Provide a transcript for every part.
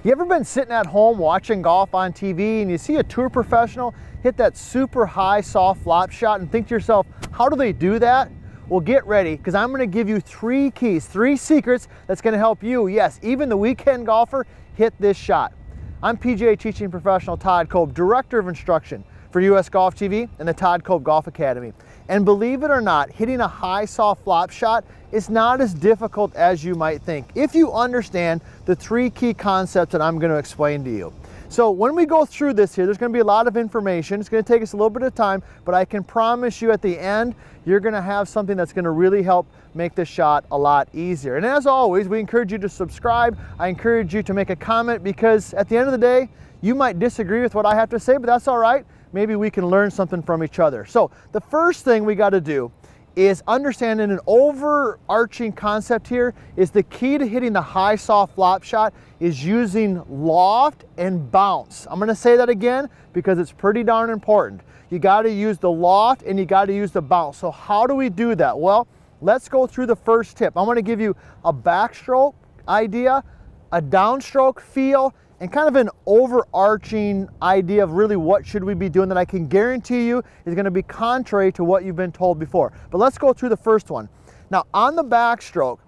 You ever been sitting at home watching golf on TV and you see a tour professional hit that super high soft flop shot and think to yourself, how do they do that? Well, get ready, because I'm going to give you 3 keys, 3 secrets that's going to help you, yes, even the weekend golfer, hit this shot. I'm PGA teaching professional Todd Kolb, Director of Instruction for US Golf TV and the Todd Kolb Golf Academy. And believe it or not, hitting a high soft flop shot is not as difficult as you might think if you understand the 3 key concepts that I'm going to explain to you. So when we go through this here, there's going to be a lot of information. It's going to take us a little bit of time, but I can promise you at the end, you're going to have something that's going to really help make this shot a lot easier. And as always, we encourage you to subscribe. I encourage you to make a comment, because at the end of the day, you might disagree with what I have to say, but that's all right. Maybe we can learn something from each other. So the first thing we got to do is understanding an overarching concept here is the key to hitting the high soft flop shot is using loft and bounce. I'm going to say that again because it's pretty darn important. You got to use the loft and you got to use the bounce. So how do we do that? Well, let's go through the first tip. I'm going to give you a backstroke idea, a downstroke feel, and kind of an overarching idea of really what should we be doing that I can guarantee you is going to be contrary to what you've been told before. But let's go through the first one. Now on the backstroke,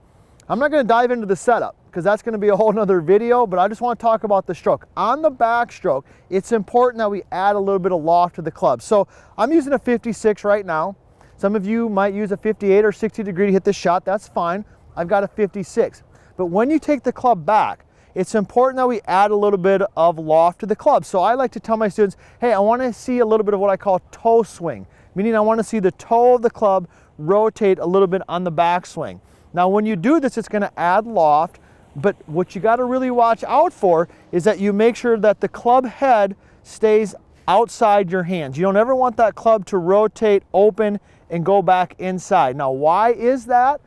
I'm not going to dive into the setup because that's going to be a whole nother video, but I just want to talk about the stroke. On the backstroke, it's important that we add a little bit of loft to the club. So I'm using a 56 right now. Some of you might use a 58 or 60 degree to hit this shot. That's fine. I've got a 56. But when you take the club back, it's important that we add a little bit of loft to the club. So I like to tell my students, hey, I want to see a little bit of what I call toe swing, meaning I want to see the toe of the club rotate a little bit on the backswing. Now when you do this, it's going to add loft, but what you got to really watch out for is that you make sure that the club head stays outside your hands. You don't ever want that club to rotate open and go back inside. Now why is that?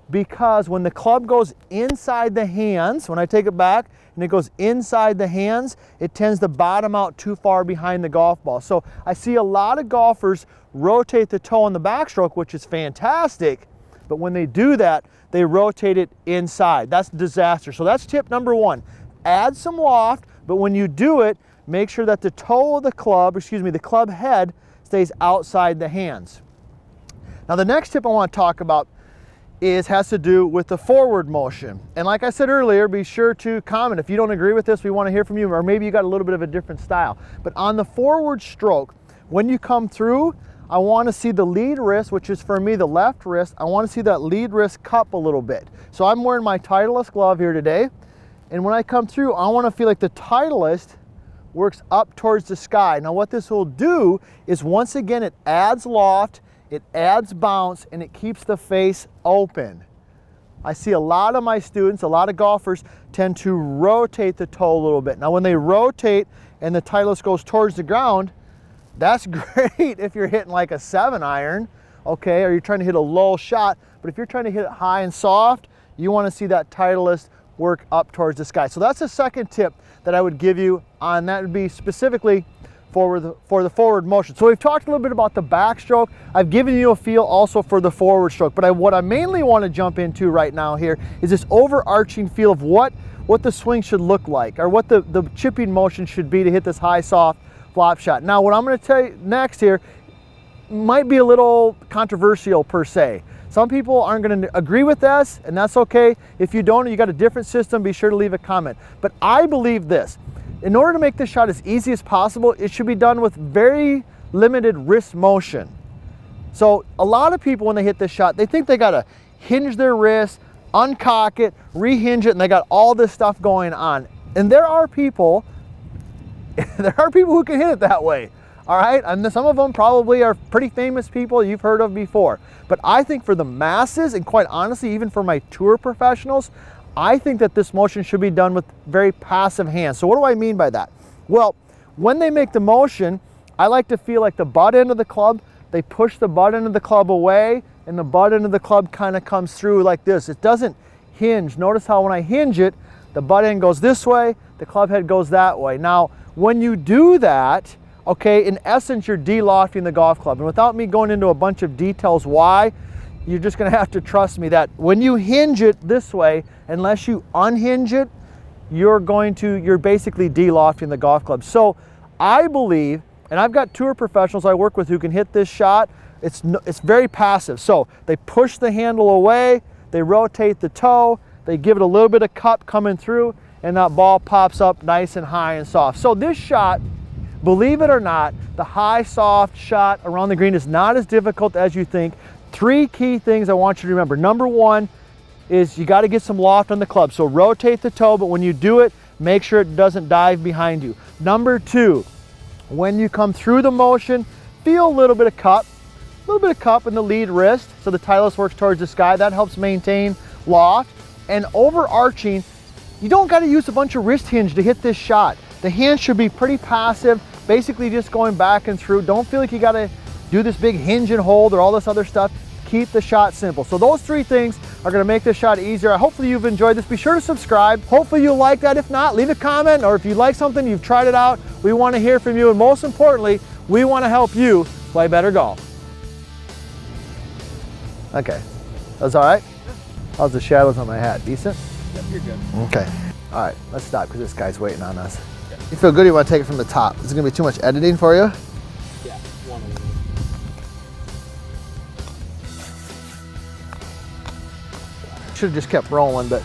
Because when the club goes inside the hands, when I take it back and it goes inside the hands, it tends to bottom out too far behind the golf ball. So I see a lot of golfers rotate the toe on the backstroke, which is fantastic, but when they do that, they rotate it inside. That's disaster. So that's tip number 1. Add some loft, but when you do it, make sure that the toe of the club, the club head stays outside the hands. Now the next tip I want to talk about has to do with the forward motion. And like I said earlier, be sure to comment. If you don't agree with this, we want to hear from you, or maybe you got a little bit of a different style. But on the forward stroke, when you come through, I want to see the lead wrist, which is for me the left wrist. I want to see that lead wrist cup a little bit. So I'm wearing my Titleist glove here today. And when I come through, I want to feel like the Titleist works up towards the sky. Now what this will do is, once again, it adds loft, it adds bounce, and it keeps the face open. I see a lot of my students, a lot of golfers tend to rotate the toe a little bit. Now when they rotate and the Titleist goes towards the ground, that's great if you're hitting like a 7-iron, okay, or you're trying to hit a low shot. But if you're trying to hit it high and soft, you want to see that Titleist work up towards the sky. So that's the second tip that I would give you on that. Would be specifically for the forward motion. So we've talked a little bit about the backstroke. I've given you a feel also for the forward stroke, but what I mainly want to jump into right now here is this overarching feel of what the swing should look like, or what the chipping motion should be to hit this high soft flop shot. Now what I'm going to tell you next here might be a little controversial per se. Some people aren't going to agree with this, and that's okay. If you don't, or you got a different system, be sure to leave a comment. But I believe this. In order to make this shot as easy as possible, it should be done with very limited wrist motion. So a lot of people, when they hit this shot, they think they got to hinge their wrist, uncock it, rehinge it, and they got all this stuff going on. And there are people who can hit it that way. All right, and some of them probably are pretty famous people you've heard of before. But I think for the masses, and quite honestly, even for my tour professionals, I think that this motion should be done with very passive hands. So what do I mean by that? Well, when they make the motion, I like to feel like the butt end of the club, they push the butt end of the club away, and the butt end of the club kind of comes through like this. It doesn't hinge. Notice how when I hinge it, the butt end goes this way, the club head goes that way. Now, when you do that, okay, in essence, you're de-lofting the golf club. And without me going into a bunch of details why, you're just gonna have to trust me that when you hinge it this way, unless you unhinge it, you're basically de-lofting the golf club. So I believe, and I've got tour professionals I work with who can hit this shot, it's very passive. So they push the handle away, they rotate the toe, they give it a little bit of cup coming through, and that ball pops up nice and high and soft. So this shot, believe it or not, the high, soft shot around the green is not as difficult as you think. 3 key things I want you to remember. Number 1 is you got to get some loft on the club. So rotate the toe, but when you do it, make sure it doesn't dive behind you. Number 2, when you come through the motion, feel a little bit of cup in the lead wrist, so the Titleist works towards the sky. That helps maintain loft. And overarching, you don't got to use a bunch of wrist hinge to hit this shot. The hand should be pretty passive, basically just going back and through. Don't feel like you got to do this big hinge and hold or all this other stuff. Keep the shot simple. So those 3 things are going to make this shot easier. Hopefully you've enjoyed this. Be sure to subscribe. Hopefully you like that. If not, leave a comment, or if you like something, you've tried it out, we want to hear from you. And most importantly, we want to help you play better golf. Okay, that's all right? How's the shadows on my hat? Decent? Yep, you're good. Okay. All right, let's stop because this guy's waiting on us. Okay. You feel good, or you want to take it from the top? Is it going to be too much editing for you? Yeah, one of them. Should have just kept rolling, but